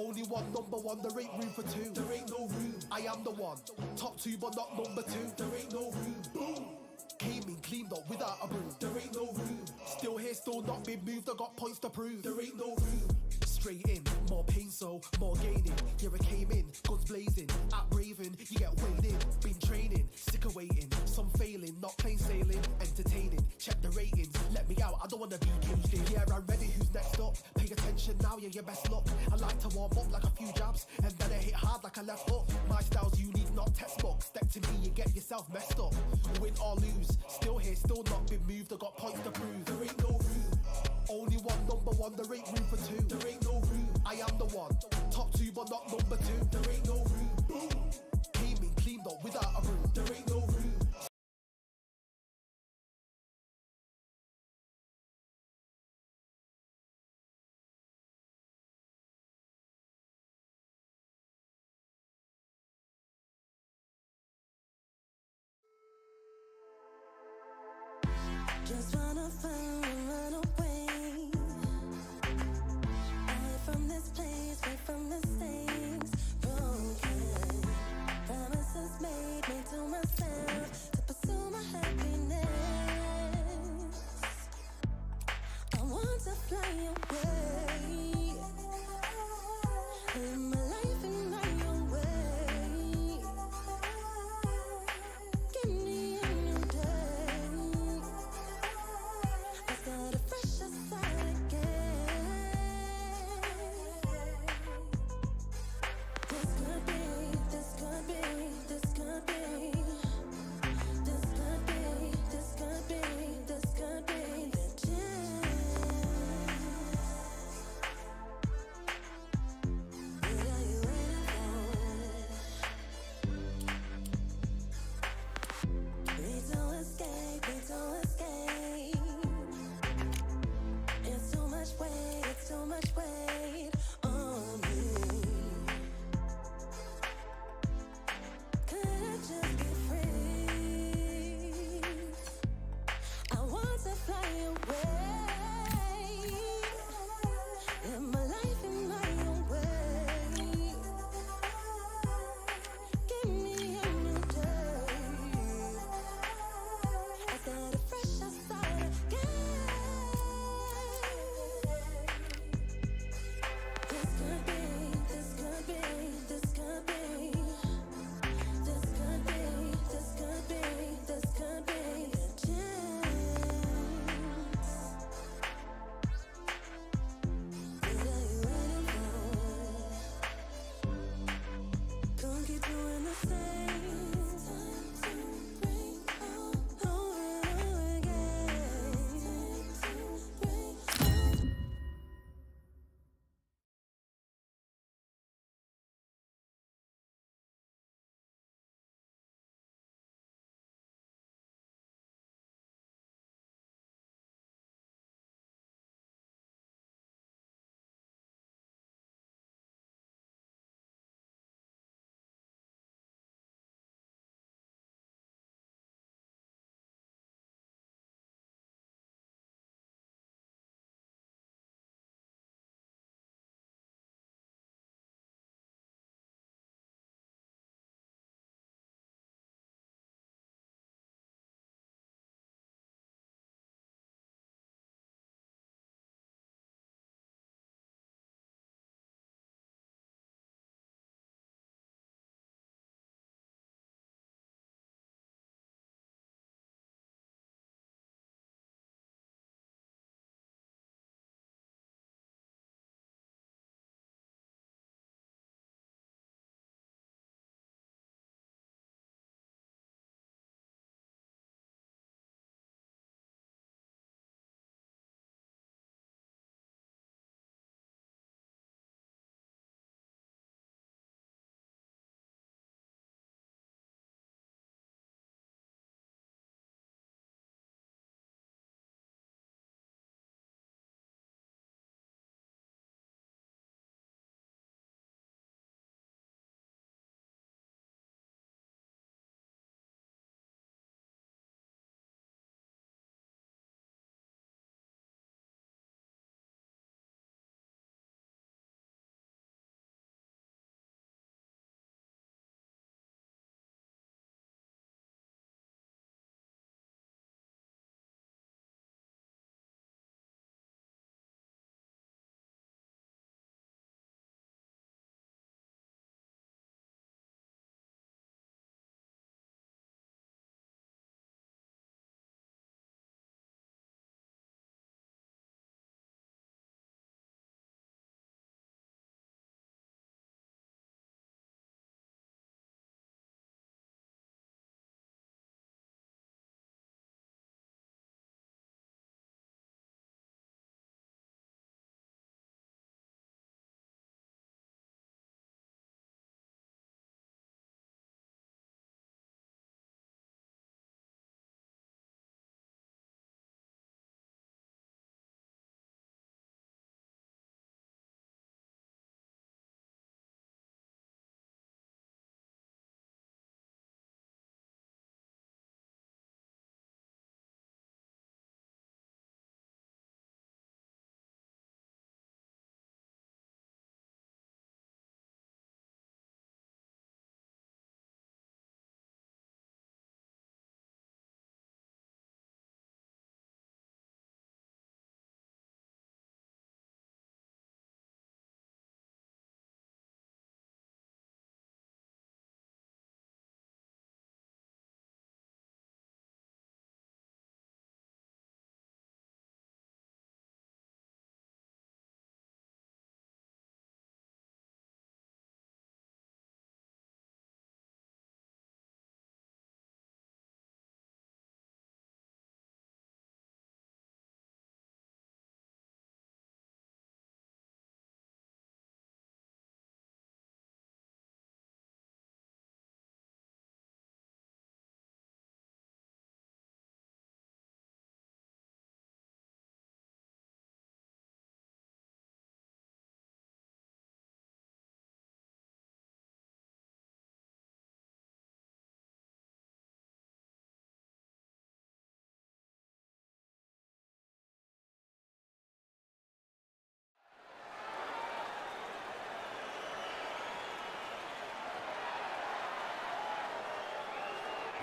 Only one, number one, there ain't room for two. There ain't no room. I am the one. Top two, but not number two. There ain't no room. Boom. Came in, cleaned up without a broom. There ain't no room. Still here, still not been moved. I got points to prove. There ain't no room. Straight in, more pain, so more gaining. Yeah, I came in, guns blazing. At Raven, you get weighed in. Been training, sick of waiting. Some failing, not plain sailing. Entertaining, check the ratings. Let me out, I don't wanna be caged in. Yeah, I'm ready, who's next up? Pay attention now, yeah, your best luck. I like to warm up like a few jabs, and then I hit hard like a left hook. My style's unique, not textbook. Step to me, you get yourself messed up. Win or lose, still here, still not been moved. I got points to prove. There ain't no room. Only one, number one, there ain't room for two. There ain't no room. I am the one. Top two, but not number two. There ain't no room. Boom. Came in, cleaned up without a broom. There ain't no room. Just wanna find and run away. Away from this place, away from the things.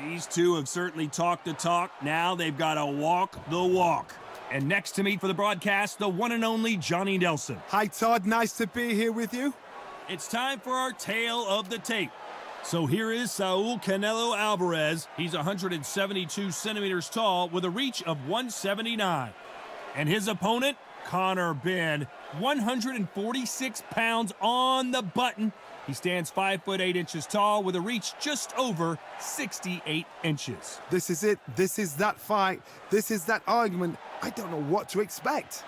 These two have certainly talked the talk. Now they've got to walk the walk. And next to me for the broadcast, the one and only Johnny Nelson. Hi, Todd. Nice to be here with you. It's time for our tale of the tape. So here is Saul Canelo Alvarez. He's 172 centimeters tall with a reach of 179. And his opponent, Conor Benn, 146 pounds on the button. He stands 5 foot 8 inches tall with a reach just over 68 inches. This is it. This is that fight. This is that argument. I don't know what to expect.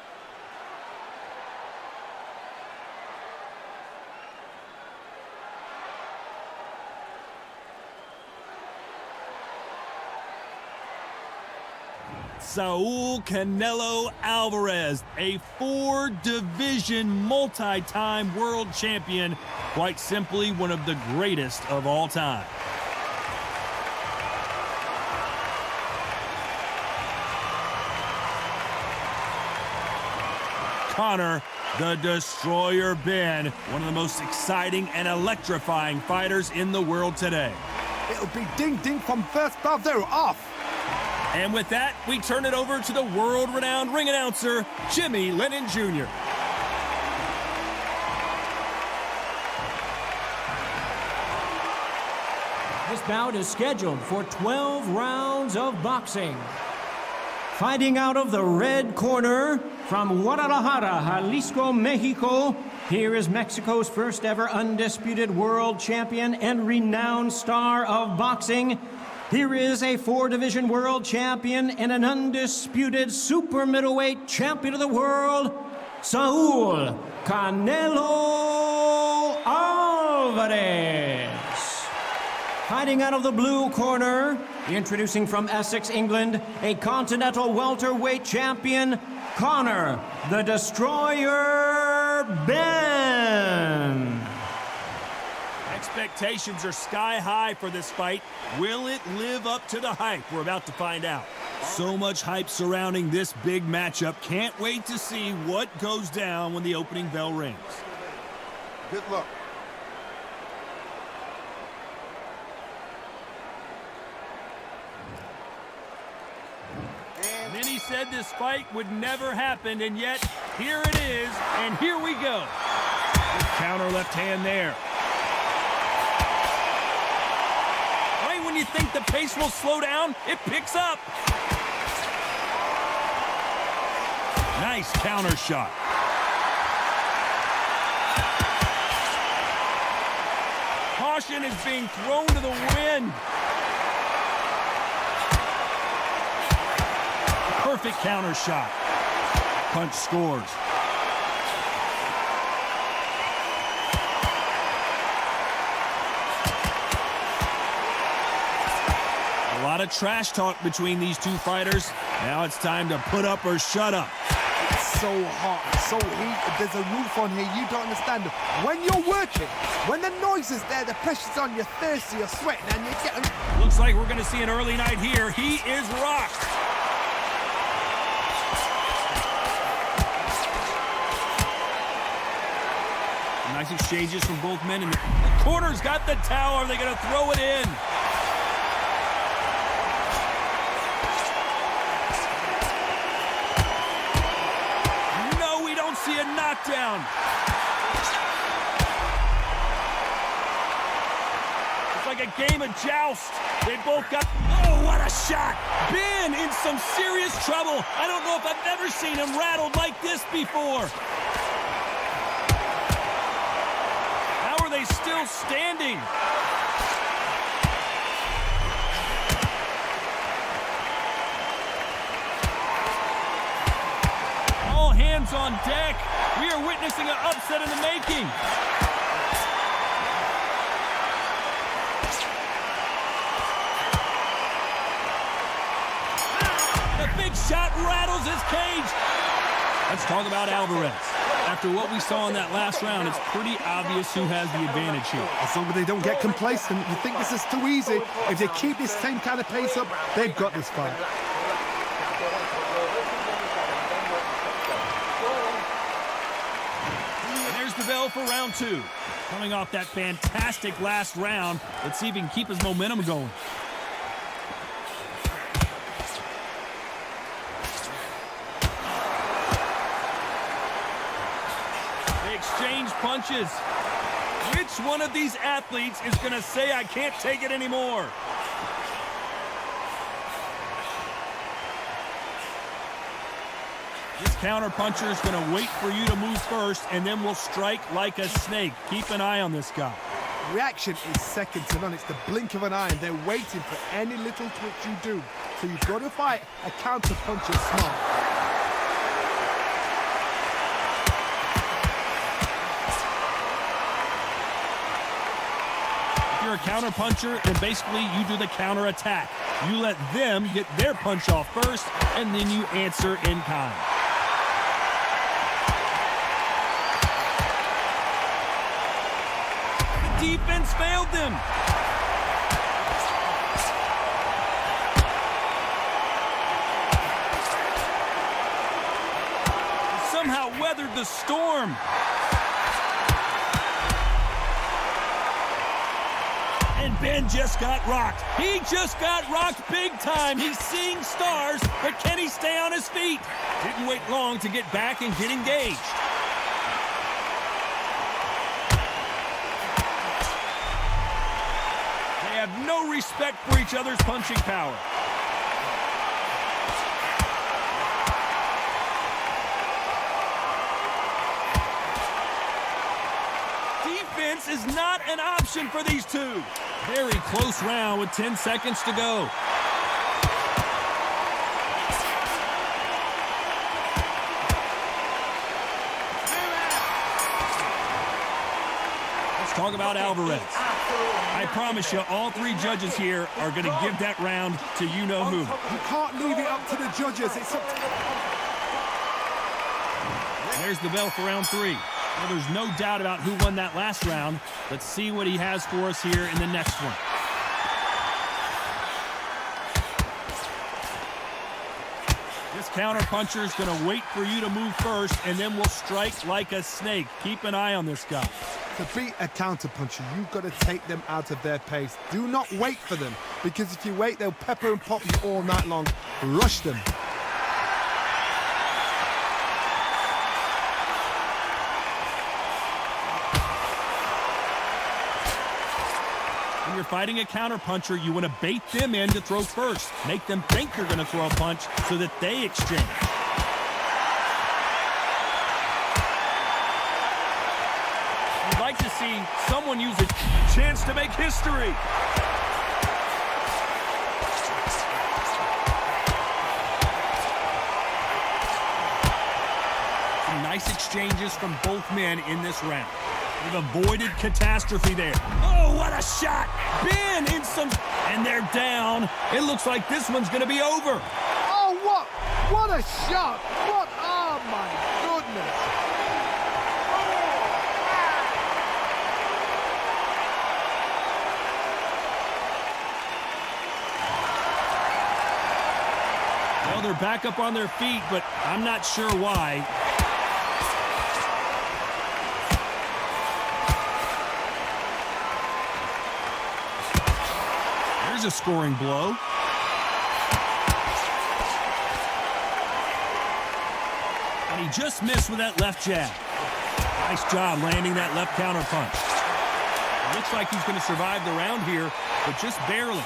Saul Canelo Alvarez, a 4-division multi-time world champion, quite simply one of the greatest of all time. Conor the Destroyer Benn, one of the most exciting and electrifying fighters in the world today. It'll be ding-ding from first bell. They're off. And with that, we turn it over to the world-renowned ring announcer, Jimmy Lennon Jr. This bout is scheduled for 12 rounds of boxing. Fighting out of the red corner from Guadalajara, Jalisco, Mexico, here is Mexico's first ever undisputed world champion and renowned star of boxing. Here is a 4-division world champion and an undisputed super middleweight champion of the world, Saul Canelo Alvarez. Fighting out of the blue corner, introducing from Essex, England, a continental welterweight champion, Conor the Destroyer Benn. Expectations are sky high for this fight. Will it live up to the hype? We're about to find out. So much hype surrounding this big matchup. Can't wait to see what goes down when the opening bell rings. Good luck. Many said this fight would never happen, and yet here it is, and here we go. Good counter left hand there. Right when you think the pace will slow down, it picks up. Nice counter shot. Caution is being thrown to the wind. Perfect counter shot. Punch scores. A lot of trash talk between these two fighters. Now it's time to put up or shut up. It's so hot, so heated. There's a roof on here. You don't understand. When you're working, when the noise is there, the pressure's on, you're thirsty, you're sweating, and you're getting... Looks like we're going to see an early night here. He is rocked. Nice exchanges from both men. And the corner's got the towel. Are they going to throw it in? No, we don't see a knockdown. It's like a game of joust. They both got... Oh, what a shot. Benn in some serious trouble. I don't know if I've ever seen him rattled like this before. They still standing. All hands on deck. We are witnessing an upset in the making. The big shot rattles his cage. Let's talk about Alvarez. After what we saw in that last round, it's pretty obvious who has the advantage here. As long as they don't get complacent, you think this is too easy. If they keep this same kind of pace up, they've got this fight. And there's the bell for round two. Coming off that fantastic last round, let's see if he can keep his momentum going. punches. Which one of these athletes is going to say, I can't take it anymore? This counterpuncher is going to wait for you to move first, and then will strike like a snake. Keep an eye on this guy. Reaction is second to none. It's the blink of an eye, and they're waiting for any little twitch you do. So you've got to fight a counterpuncher smart. If you're a counterpuncher, then basically you do the counterattack. You let them get their punch off first, and then you answer in kind. Defense failed them. Somehow weathered the storm. And Ben just got rocked. He just got rocked big time. He's seeing stars, but can he stay on his feet? Didn't wait long to get back and get engaged. Have no respect for each other's punching power. Defense is not an option for these two. Very close round with 10 seconds to go. Let's talk about Alvarez. I promise you, all three judges here are going to give that round to you-know-who. You can't leave it up to the judges. It's up to... There's the bell for round three. Well, there's no doubt about who won that last round. Let's see what he has for us here in the next one. This counterpuncher is going to wait for you to move first, and then will strike like a snake. Keep an eye on this guy. To beat a counterpuncher, you've got to take them out of their pace. Do not wait for them, because if you wait, they'll pepper and pop you all night long. Rush them. When you're fighting a counterpuncher, you want to bait them in to throw first. Make them think you're going to throw a punch so that they exchange. I'd like to see someone use a chance to make history. Some nice exchanges from both men in this round. We've avoided catastrophe there. Oh, what a shot! Ben in some... And they're down. It looks like this one's going to be over. Oh, what? What a shot! What? Oh, my goodness! Well, they're back up on their feet, but I'm not sure why. A scoring blow. And he just missed with that left jab. Nice job landing that left counter punch. Looks like he's going to survive the round here, but just barely.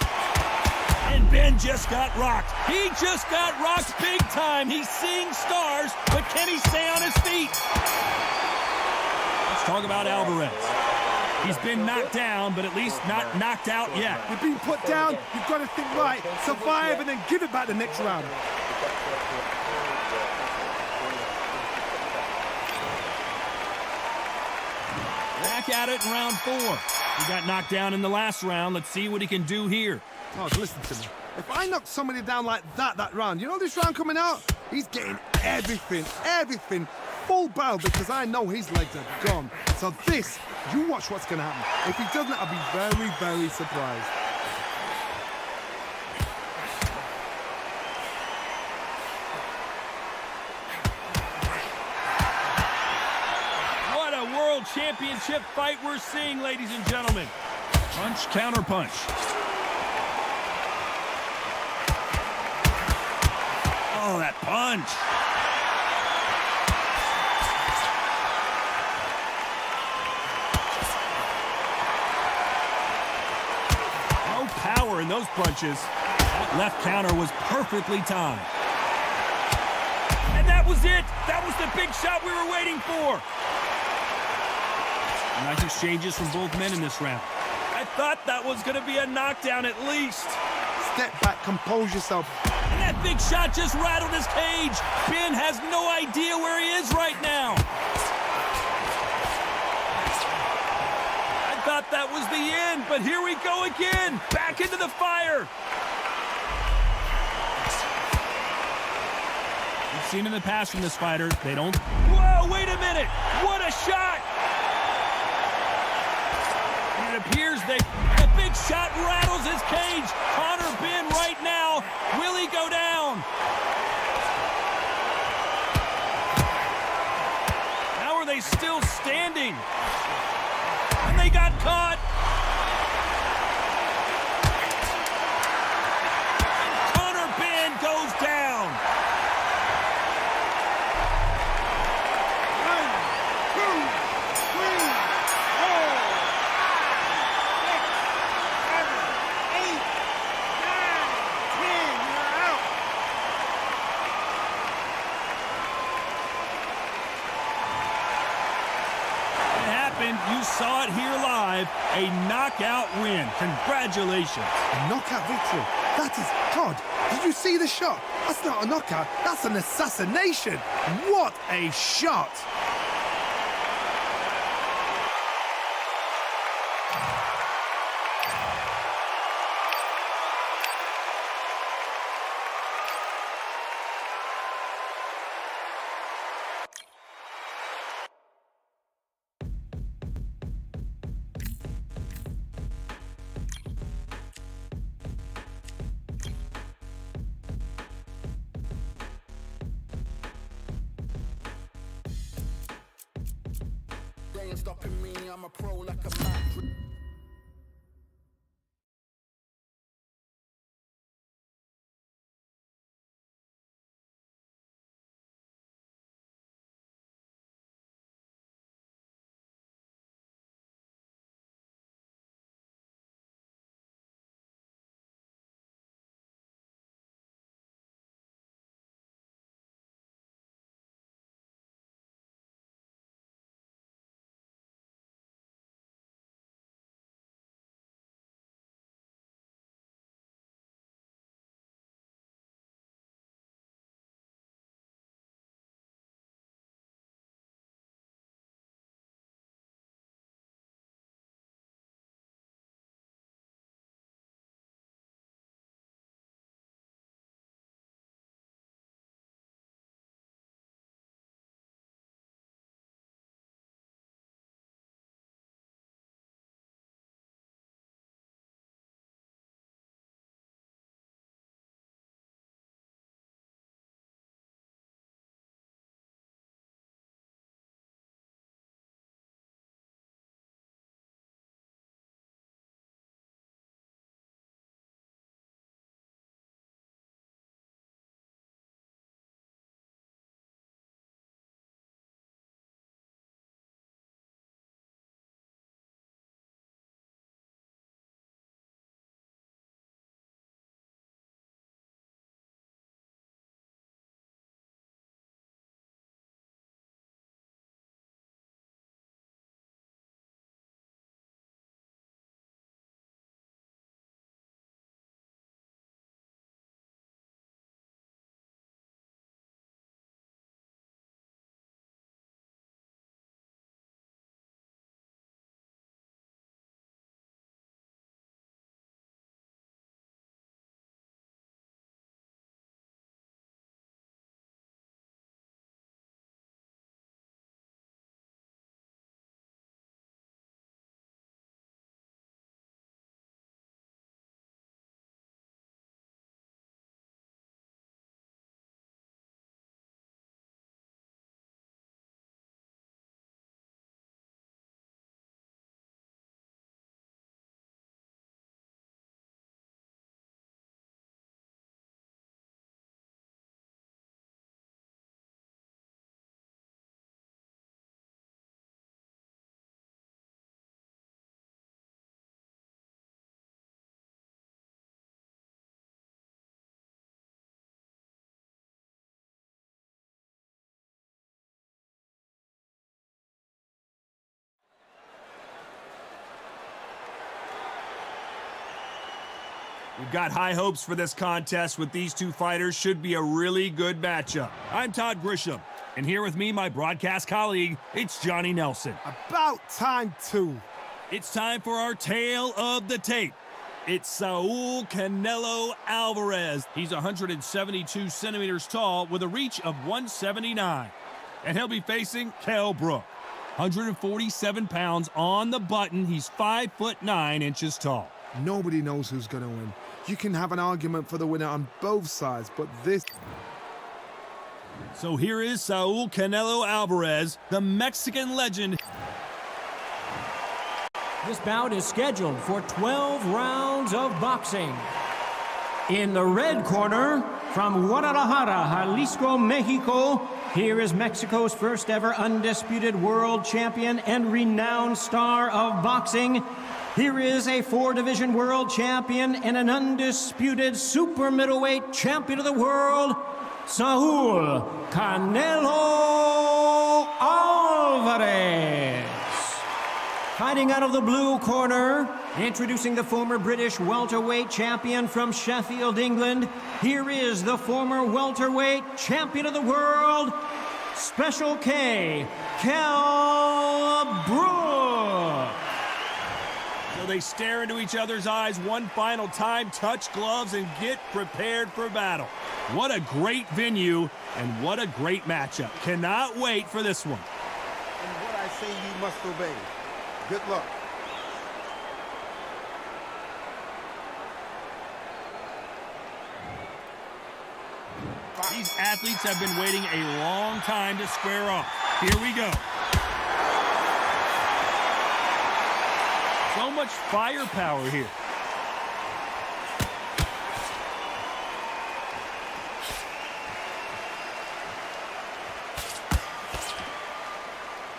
And Ben just got rocked. He just got rocked big time. He's seeing stars, but can he stay on his feet? Let's talk about Alvarez. He's been knocked down, but at least not knocked out yet. You've been put down, you've got to think right, survive, and then give it back the next round. Back at it in round 4. He got knocked down in the last round. Let's see what he can do here. Oh, listen to me. If I knock somebody down like that round, you know this round coming out? He's getting everything, full barrel, because I know his legs are gone. So this, you watch what's going to happen. If he doesn't, I'll be very, very surprised. What a world championship fight we're seeing, ladies and gentlemen. Punch, counter punch. Oh, that punch. in those punches. That left counter was perfectly timed. And that was it. That was the big shot we were waiting for. Nice exchanges from both men in this round. I thought that was going to be a knockdown at least. Step back, compose yourself. And that big shot just rattled his cage. Ben has no idea where he is right now. I thought that was the end, but here we go again. Back into the fire. We've seen in the past from this fighter, they don't... Whoa, wait a minute. What a shot. And it appears that the big shot rattles his cage. Conor Ben right now. Will he go down? How are they still standing? And they got caught. Conor Ben goes down. 1, 2, 3, 4. You saw it here live, a knockout win. Congratulations. A knockout victory. That is, Todd, did you see the shot? That's not a knockout, that's an assassination. What a shot. They ain't stopping me, I'm a pro like a Mac. We've got high hopes for this contest with these two fighters. Should be a really good matchup. I'm Todd Grisham, and here with me, my broadcast colleague, it's Johnny Nelson. About time, too. It's time for our tale of the tape. It's Saul Canelo Alvarez. He's 172 centimeters tall with a reach of 179. And he'll be facing Kell Brook, 147 pounds on the button. He's 5'9" tall. Nobody knows who's going to win. You can have an argument for the winner on both sides, but this... So here is Saul Canelo Alvarez, the Mexican legend. This bout is scheduled for 12 rounds of boxing. In the red corner, from Guadalajara, Jalisco, Mexico, here is Mexico's first ever undisputed world champion and renowned star of boxing. Here is a 4-division world champion and an undisputed super middleweight champion of the world, Saul Canelo Alvarez. Fighting out of the blue corner, introducing the former British welterweight champion from Sheffield, England, here is the former welterweight champion of the world, Special K, Kell Brook. So they stare into each other's eyes one final time, touch gloves, and get prepared for battle. What a great venue, and what a great matchup. Cannot wait for this one. And what I say you must obey. Good luck. These athletes have been waiting a long time to square off. Here we go. So much firepower here.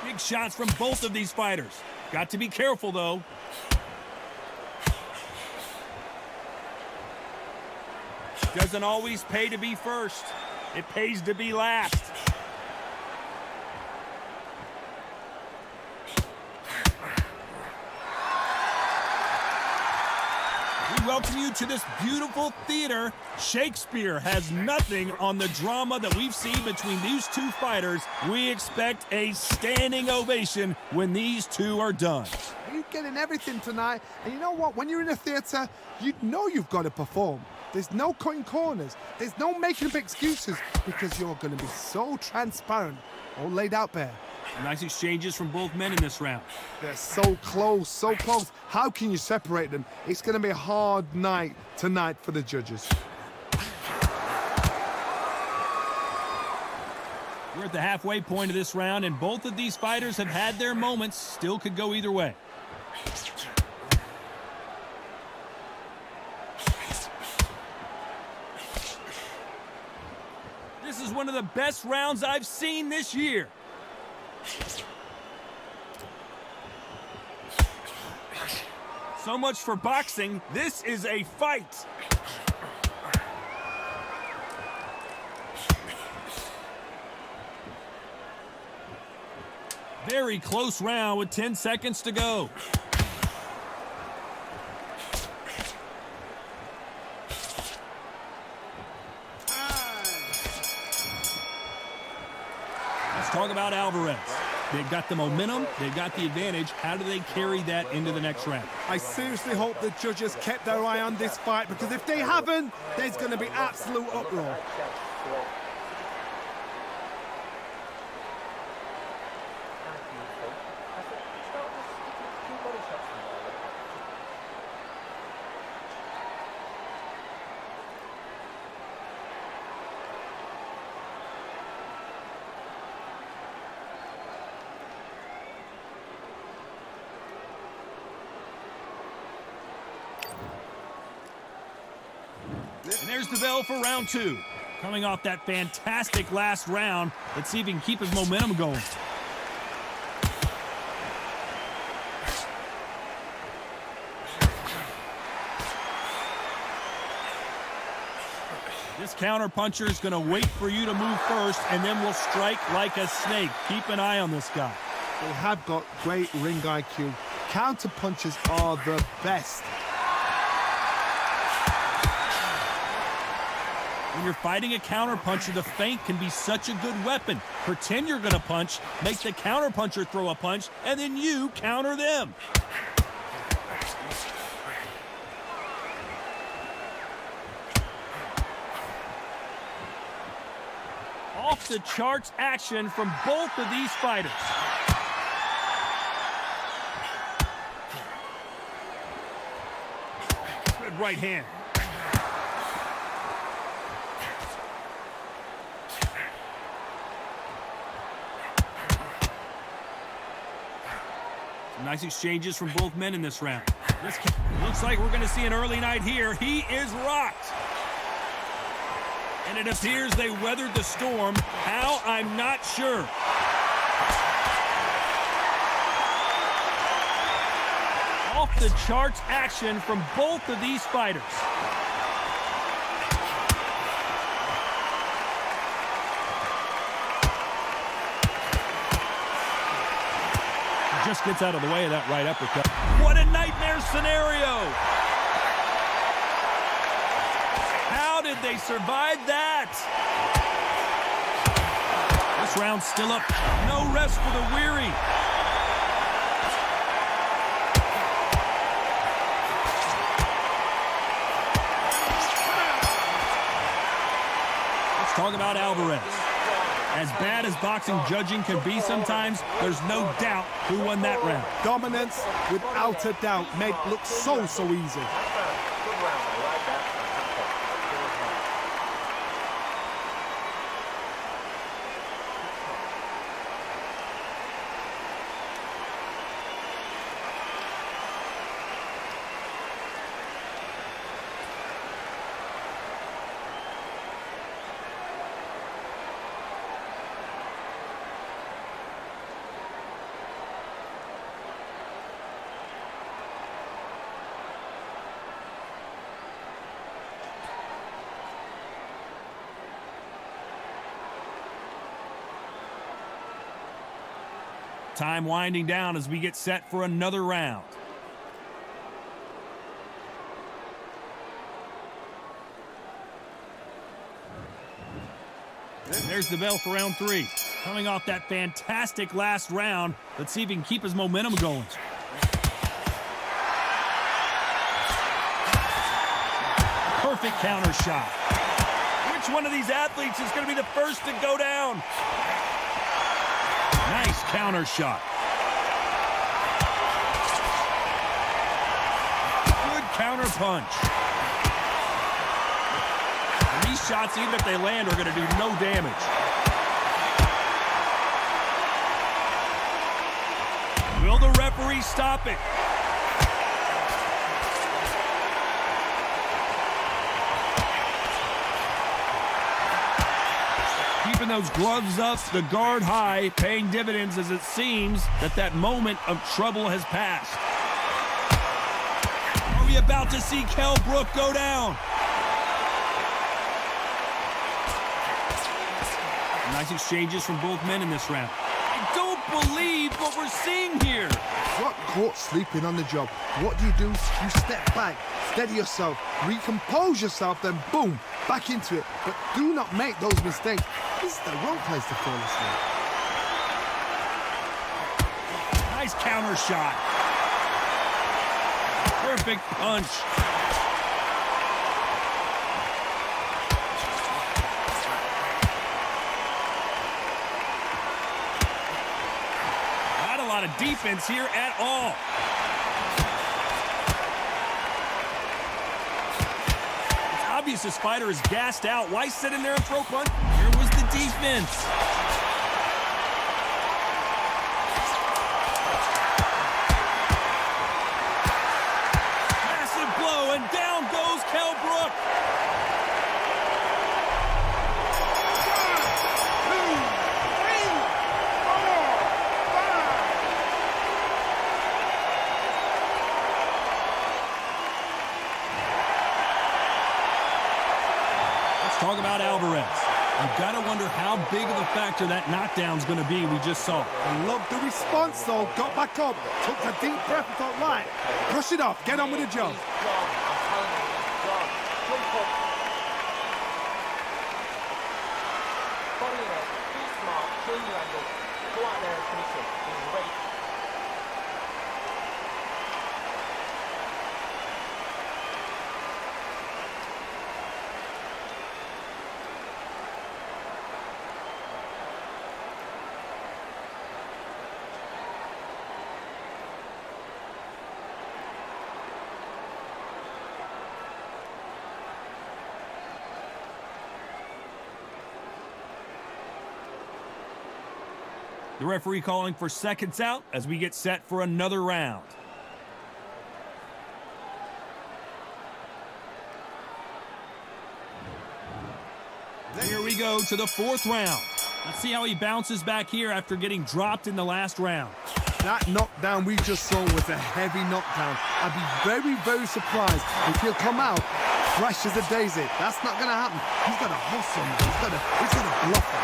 Big shots from both of these fighters. Got to be careful, though. Doesn't always pay to be first. It pays to be last. We welcome you to this beautiful theater. Shakespeare has nothing on the drama that we've seen between these two fighters. We expect a standing ovation when these two are done. You're getting everything tonight, and you know what? When you're in a theatre, you know you've got to perform. There's no cutting corners. There's no making up excuses, because you're going to be so transparent, all laid out bare. Nice exchanges from both men in this round. They're so close, so close. How can you separate them? It's going to be a hard night tonight for the judges. We're at the halfway point of this round, and both of these fighters have had their moments. Still could go either way. This is one of the best rounds I've seen this year. So much for boxing. This is a fight. Very close round with 10 seconds to go. Let's talk about Alvarez. They've got the momentum, they've got the advantage. How do they carry that into the next round? I seriously hope the judges kept their eye on this fight, because if they haven't, there's going to be absolute uproar. And there's the bell for round two. Coming off that fantastic last round, let's see if he can keep his momentum going. This counter-puncher is going to wait for you to move first, and then will strike like a snake. Keep an eye on this guy. They have got great ring IQ. Counter punches are the best. When you're fighting a counterpuncher, the feint can be such a good weapon. Pretend you're going to punch, make the counterpuncher throw a punch, and then you counter them. Off the charts action from both of these fighters. Good right hand. Some nice exchanges from both men in this round. This looks like we're going to see an early night here. He is rocked. And it appears they weathered the storm. How? I'm not sure. Off the charts action from both of these fighters. He just gets out of the way of that right uppercut. What a nightmare scenario! How did they survive that? This round's still up. No rest for the weary. Let's talk about Alvarez. As bad as boxing judging can be sometimes, there's no doubt who won that round. Dominance, without a doubt, made look so easy. Time winding down as we get set for another round. There's the bell for round 3. Coming off that fantastic last round, let's see if he can keep his momentum going. Perfect counter shot. Which one of these athletes is going to be the first to go down? Nice counter shot. Good counter punch. And these shots, even if they land, are going to do no damage. Will the referee stop it? Keeping those gloves up, the guard high, paying dividends as it seems that moment of trouble has passed. Are we about to see Kell Brook go down? Nice exchanges from both men in this round. I don't believe what we're seeing here. Got caught sleeping on the job. What do? You step back, steady yourself, recompose yourself, then boom, back into it. But do not make those mistakes. This is the wrong place to fall asleep. Nice counter shot. Perfect punch. Not a lot of defense here at all. It's obvious this fighter is gassed out. Why sit in there and throw punch? Here was the defense. Massive blow, and down goes Kell Brook. Let's talk about Alvarez. You've got to wonder how big of a factor that knockdown's going to be we just saw. I love the response, though. Got back up, took a deep breath and thought, right, brush it off, get on with the job. kill you, Andy. Go out there and finish him. He's ready. The referee calling for seconds out as we get set for another round. Here we go to the fourth round. Let's see how he bounces back here after getting dropped in the last round. That knockdown we just saw was a heavy knockdown. I'd be very, very surprised if he'll come out fresh as a daisy. That's not going to happen. He's got to hustle him. He's got to bluff him.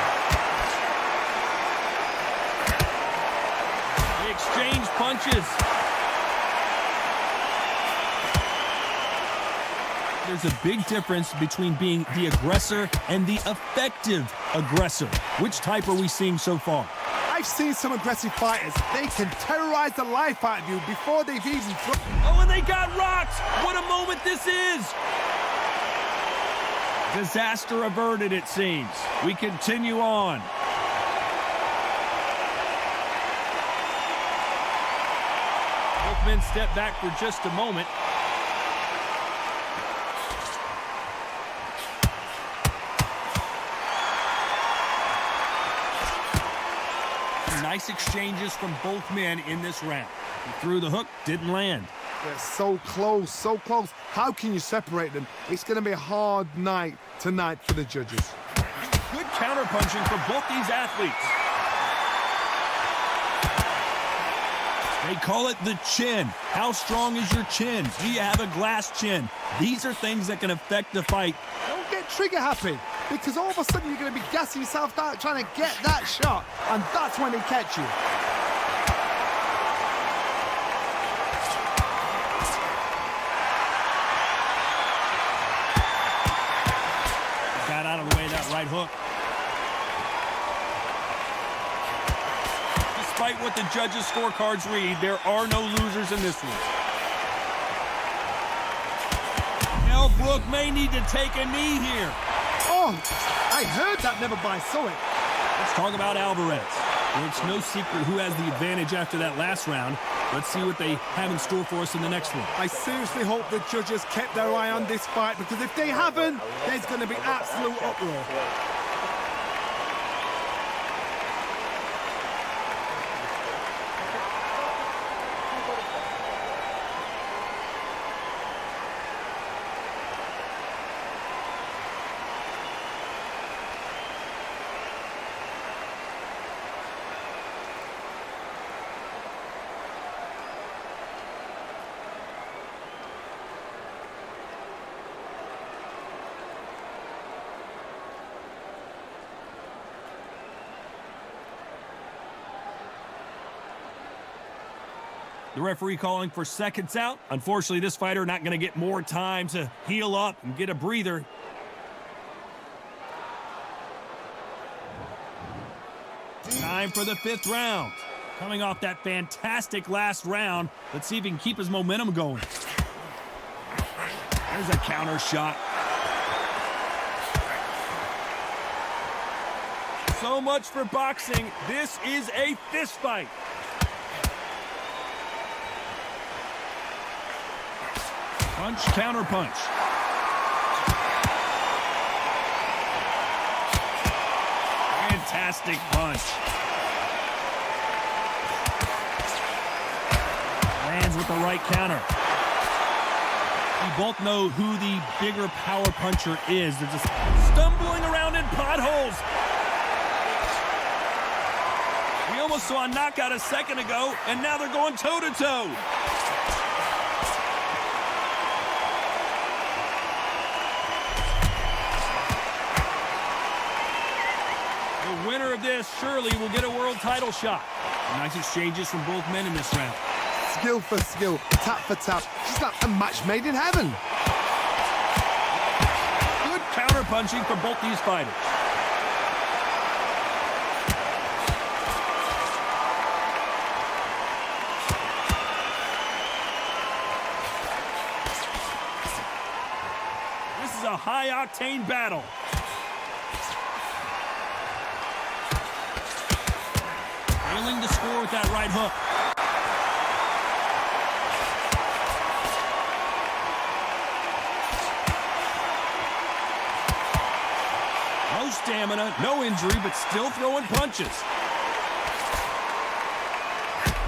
Exchange punches. There's a big difference between being the aggressor and the effective aggressor. Which type are we seeing so far? I've seen some aggressive fighters. They can terrorize the life out of you before they've even... Oh, and they got rocked! What a moment this is! Disaster averted, it seems. We continue on. Both men step back for just a moment. Nice exchanges from both men in this round. He threw the hook, didn't land. They're so close, so close. How can you separate them? It's going to be a hard night tonight for the judges. Good counterpunching for both these athletes. They call it the chin. How strong is your chin? Do you have a glass chin? These are things that can affect the fight. Don't get trigger happy, because all of a sudden you're going to be gassing yourself out trying to get that shot, and that's when they catch you. Got out of the way of that right hook. Despite what the judges' scorecards read, there are no losers in this one. Now Brooke may need to take a knee here. Oh, I heard that, never by saw it. Let's talk about Alvarez. Well, it's no secret who has the advantage after that last round. Let's see what they have in store for us in the next one. I seriously hope the judges kept their eye on this fight, because if they haven't, there's going to be absolute uproar. The referee calling for seconds out. Unfortunately, this fighter not going to get more time to heal up and get a breather. Time for the fifth round. Coming off that fantastic last round, let's see if he can keep his momentum going. There's a counter shot. So much for boxing. This is a fist fight. Punch, counter punch. Fantastic punch. Lands with the right counter. We both know who the bigger power puncher is. They're just stumbling around in potholes. We almost saw a knockout a second ago, and now they're going toe-to-toe. The winner of this surely will get a world title shot. Nice exchanges from both men in this round. Skill for skill, tap for tap. Just like a match made in heaven. Good counter punching from both these fighters. is a high-octane battle. Failing to score with that right hook. No stamina, no injury, but still throwing punches.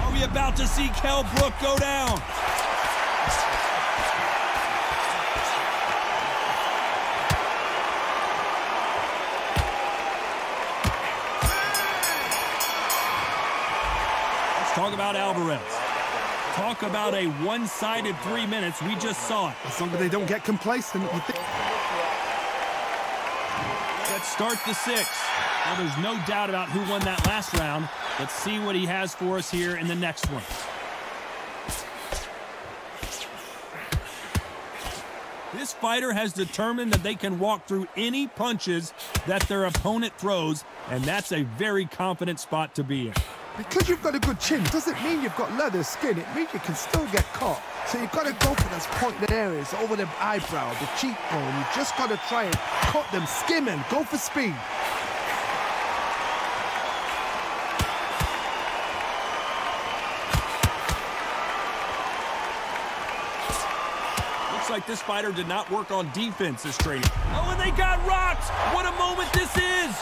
Are we about to see Kell Brook go down? Talk about Alvarez. Talk about a one-sided 3 minutes. We just saw it. As long as they don't get complacent. Let's start the sixth. Well, there's no doubt about who won that last round. Let's see what he has for us here in the next one. This fighter has determined that they can walk through any punches that their opponent throws, and that's a very confident spot to be in. Because you've got a good chin doesn't mean you've got leather skin. It means you can still get caught. So you've got to go for those pointed areas over the eyebrow, the cheekbone. You've just got to try and cut them, skim and go for speed. Looks like this fighter did not work on defense this training. Oh, and they got rocked! What a moment this is!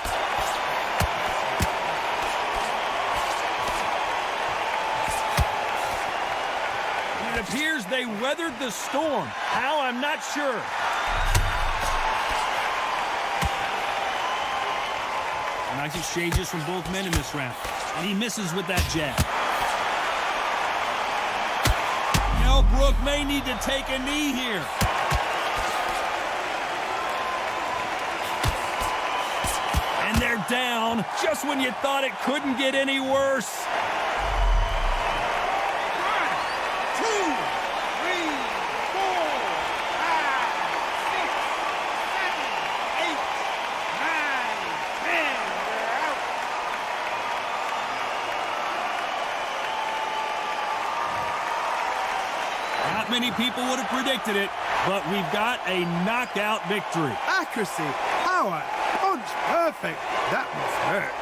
It appears they weathered the storm. How? I'm not sure. Nice exchanges from both men in this round. And he misses with that jab. Kell Brook may need to take a knee here. And they're down just when you thought it couldn't get any worse. 1, 2, 3, 4, 5, 6, 7, 8, 9, 10. They're out. Not many people would have predicted it, but we've got a knockout victory. Accuracy, power, punch, perfect. That must hurt.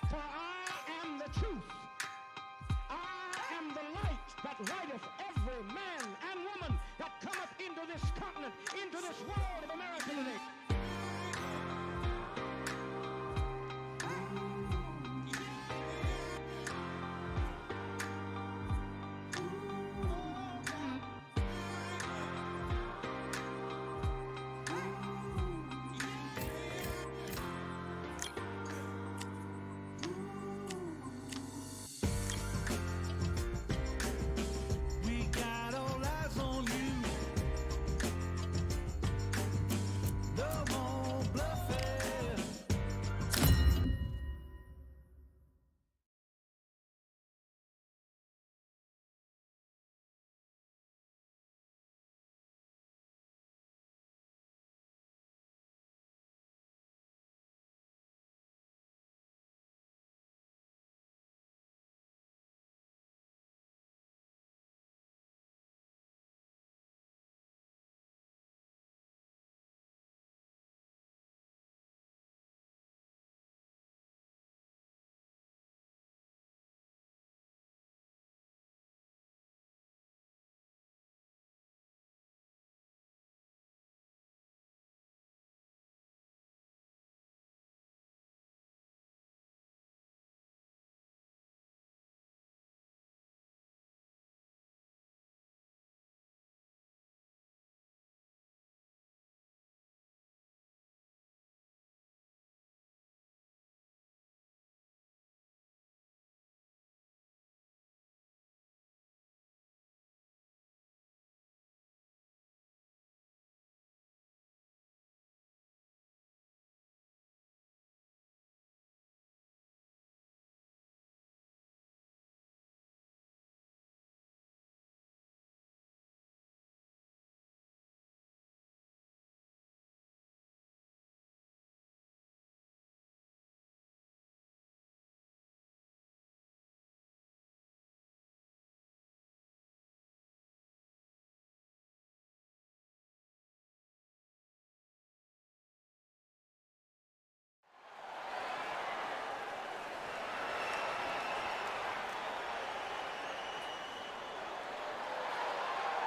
For I am the truth. I am the light that lighteth every man and woman that cometh into this continent, into this world of America today.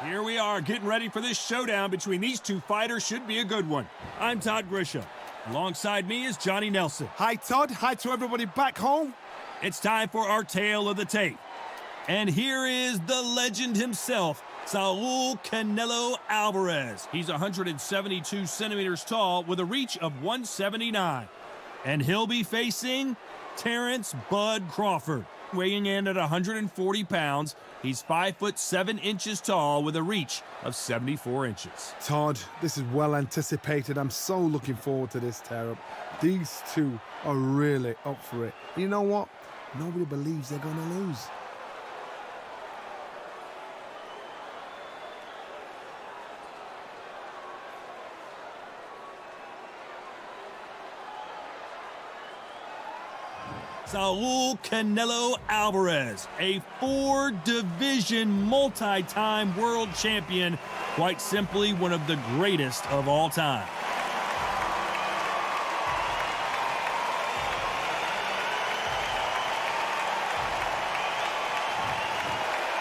Here we are getting ready for this showdown between these two fighters. Should be a good one. I'm Todd Grisham. Alongside me is Johnny Nelson. Hi, Todd. Hi to everybody back home. It's time for our tale of the tape. And here is the legend himself, Saul Canelo Alvarez. He's 172 centimeters tall with a reach of 179. And he'll be facing Terrence Bud Crawford, weighing in at 140 pounds. He's 5'7" tall with a reach of 74 inches. Todd, this is well anticipated. I'm so looking forward to this tear-up. These two are really up for it. You know what? Nobody believes they're going to lose. Saul Canelo Alvarez, a 4-division multi-time world champion, quite simply one of the greatest of all time.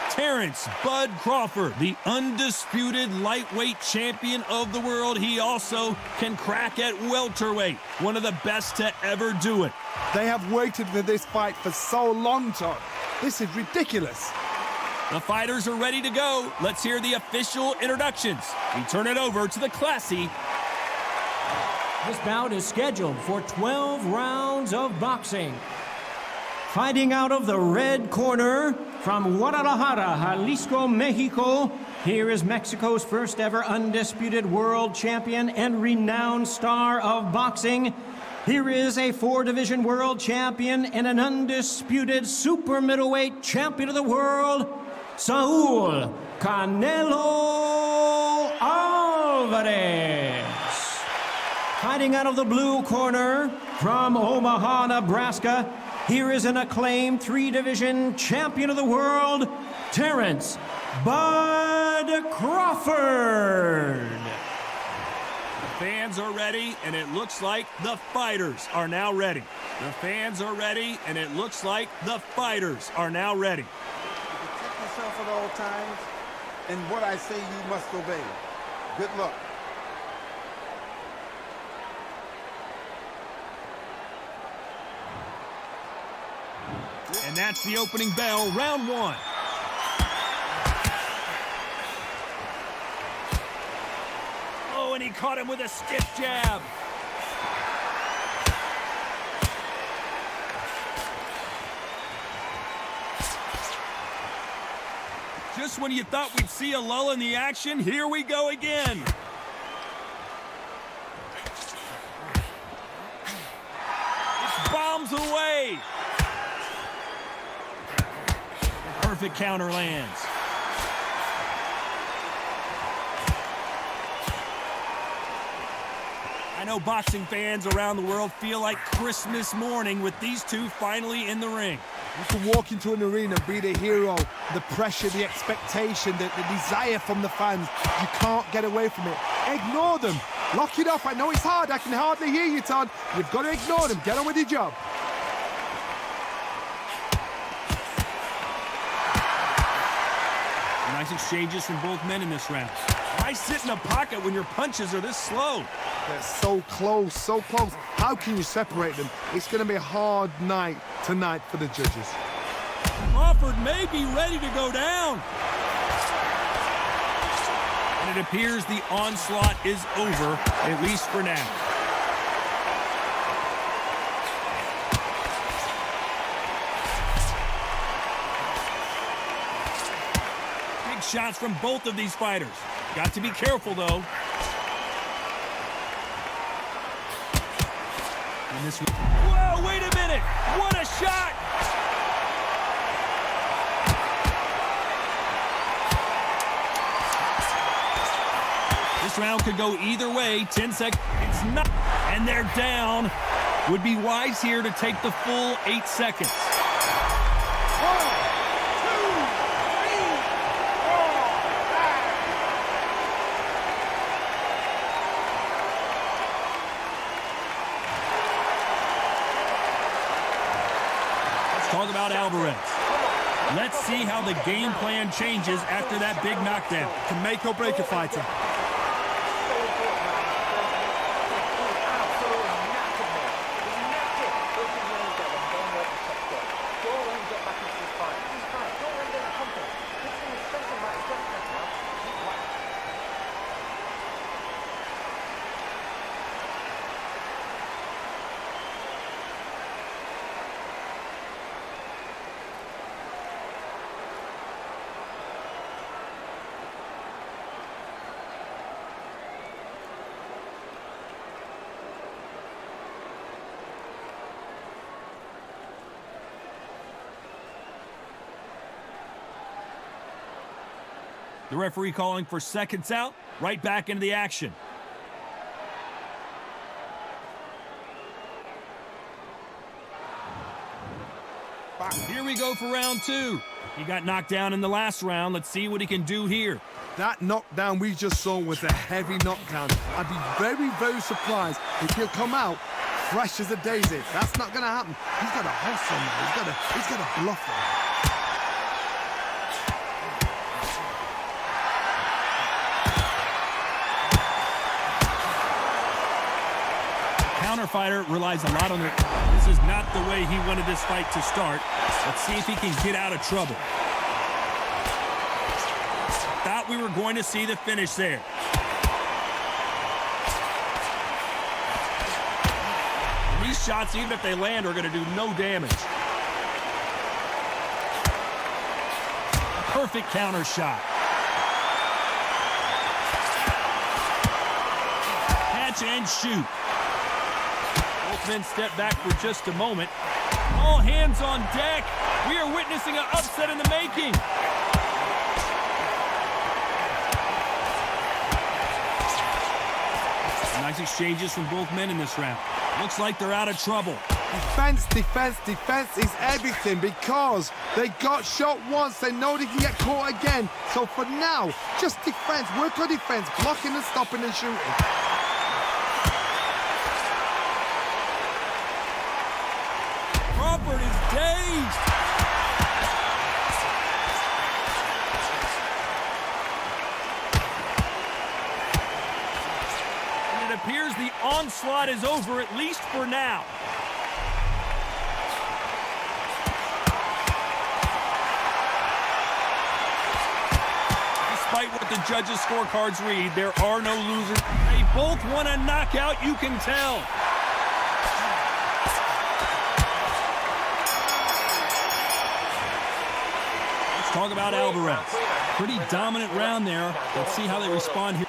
Terrence Bud Crawford, the undisputed lightweight champion of the world. He also can crack at welterweight, one of the best to ever do it. They have waited for this fight for so long, Todd. This is ridiculous. The fighters are ready to go. Let's hear the official introductions. We turn it over to the classy. This bout is scheduled for 12 rounds of boxing. Fighting out of the red corner from Guadalajara, Jalisco, Mexico, here is Mexico's first ever undisputed world champion and renowned star of boxing. Here is a 4-division world champion and an undisputed super middleweight champion of the world, Saul Canelo Alvarez. Fighting out of the blue corner from Omaha, Nebraska, here is an acclaimed 3-division champion of the world, Terrence Bud Crawford. fans are ready, and it looks like the fighters are now ready. The fans are ready, and it looks like the fighters are now ready. Protect yourself at all times, and what I say you must obey. Good luck. And that's the opening bell, round one. Oh, and he caught him with a stiff jab. Just when you thought we'd see a lull in the action, here we go again. It's bombs away. Perfect counter lands. I know boxing fans around the world feel like Christmas morning with these two finally in the ring. You can walk into an arena, be the hero, the pressure, the expectation, the desire from the fans. You can't get away from it. Ignore them. Lock it off. I know it's hard. I can hardly hear you, Todd. You've got to ignore them. Get on with your job. Nice exchanges from both men in this round. Why sit in a pocket when your punches are this slow? They're so close, so close. How can you separate them? It's going to be a hard night tonight for the judges. Crawford may be ready to go down. And it appears the onslaught is over, at least for now. Big shots from both of these fighters. Got to be careful, though. Whoa, wait a minute! What a shot! This round could go either way. 10 seconds. It's not. And they're down. Would be wise here to take the full 8 seconds. Talk about Alvarez. Let's see how the game plan changes after that big knockdown. Can make or break a fighter. The referee calling for seconds out, right back into the action. Here we go for round two. He got knocked down in the last round. Let's see what he can do here. That knockdown we just saw was a heavy knockdown. I'd be very, very surprised if he'll come out fresh as a daisy. That's not going to happen. He's got a hustle now. He's got a bluff there. Counter-fighter relies a lot on it. This is not the way he wanted this fight to start. Let's see if he can get out of trouble. Thought we were going to see the finish there. And these shots, even if they land, are going to do no damage. Perfect counter shot. Catch and shoot. Both men step back for just a moment. All hands on deck. We are witnessing an upset in the making. Nice exchanges from both men in this round. Looks like they're out of trouble. Defense, defense, defense is everything because they got shot once. They know they can get caught again. So for now, just defense. Work on defense. Blocking and stopping and shooting. dazed. And it appears the onslaught is over, at least for now. Despite what the judges' scorecards read, there are no losers. They both want a knockout, you can tell. Let's talk about Alvarez. Pretty dominant round there. Let's see how they respond here.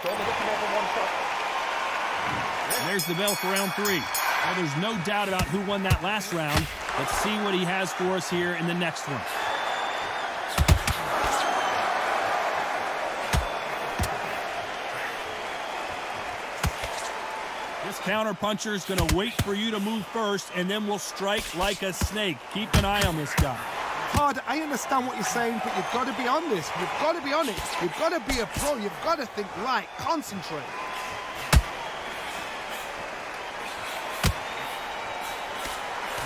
There's the bell for round 3. Well, there's no doubt about who won that last round. Let's see what he has for us here in the next one. This counter-puncher is going to wait for you to move first, and then will strike like a snake. Keep an eye on this guy. Hard, I understand what you're saying, but you've got to be on this. You've got to be on it. You've got to be a pro. You've got to think right. Concentrate.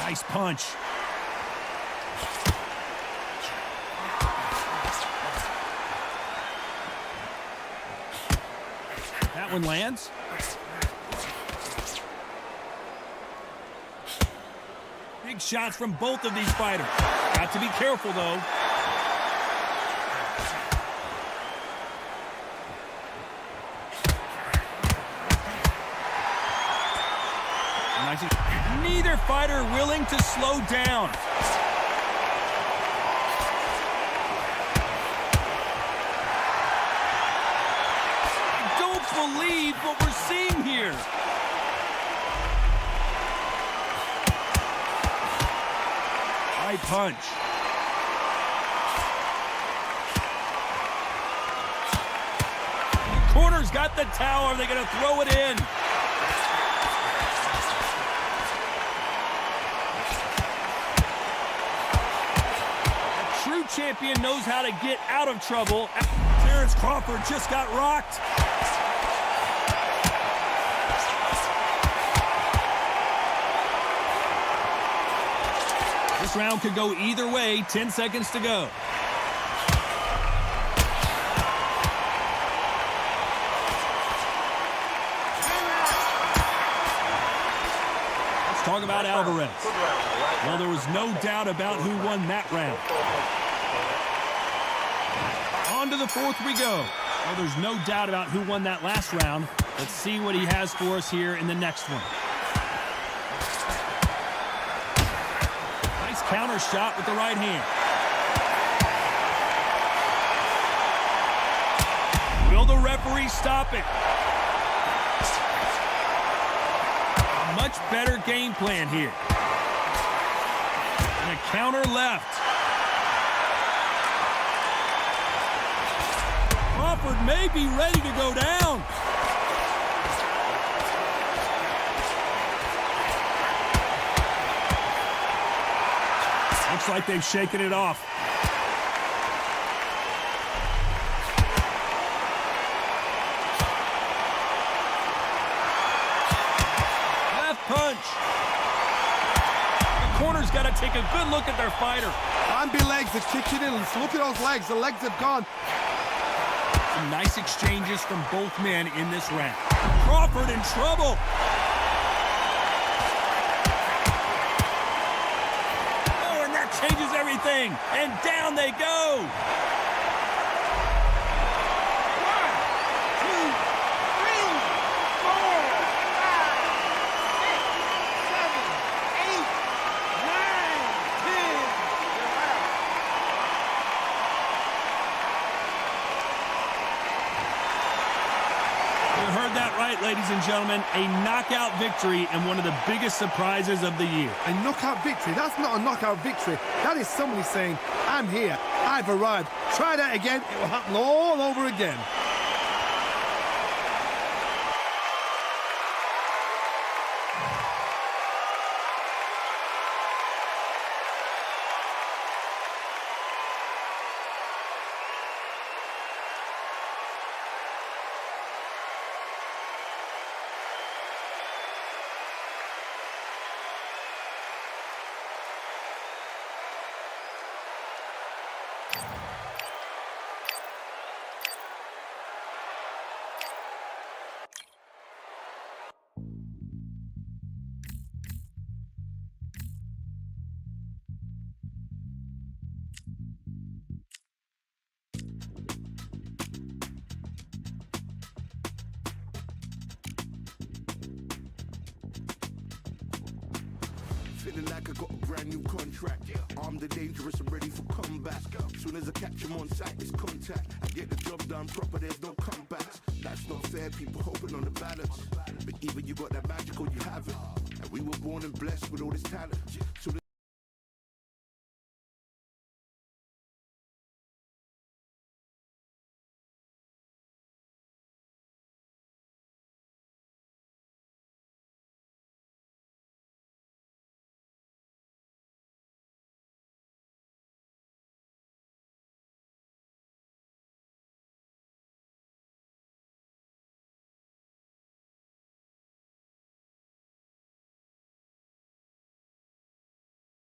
Nice punch. That one lands. Big shots from both of these fighters. Got to be careful, though. Neither fighter willing to slow down. I don't believe what we're seeing here. High punch. The corner's got the towel. Are they going to throw it in? Champion knows how to get out of trouble. Terrence Crawford just got rocked. This round could go either way. 10 seconds to go. Let's talk about Alvarez. Well, there was no doubt about who won that round. On to the 4th we go. Well, there's no doubt about who won that last round. Let's see what he has for us here in the next one. Nice counter shot with the right hand. Will the referee stop it? A much better game plan here. And a counter left. Crawford may be ready to go down. Looks like they've shaken it off. Left punch. The corner's got to take a good look at their fighter. Ambi legs are kicking in. Look at those legs. The legs have gone. Some nice exchanges from both men in this round. Crawford in trouble. Oh, and that changes everything. And down they go. 1, 2, 3, 4, 5, 6, 7, 8, 9, 10. You heard that right, ladies and gentlemen. A knockout victory and one of the biggest surprises of the year. A knockout victory? That's not a knockout victory. That is somebody saying, I'm here. I've arrived. Try that again. It will happen all over again. feeling like I got a brand new contract. Armed and dangerous, I'm ready for combat. Soon as I catch him on sight, it's contact. I get the job done proper, there's no comebacks. That's not fair, people hoping on the balance. But either you got that magic or you haven't. And we were born and blessed with all this talent.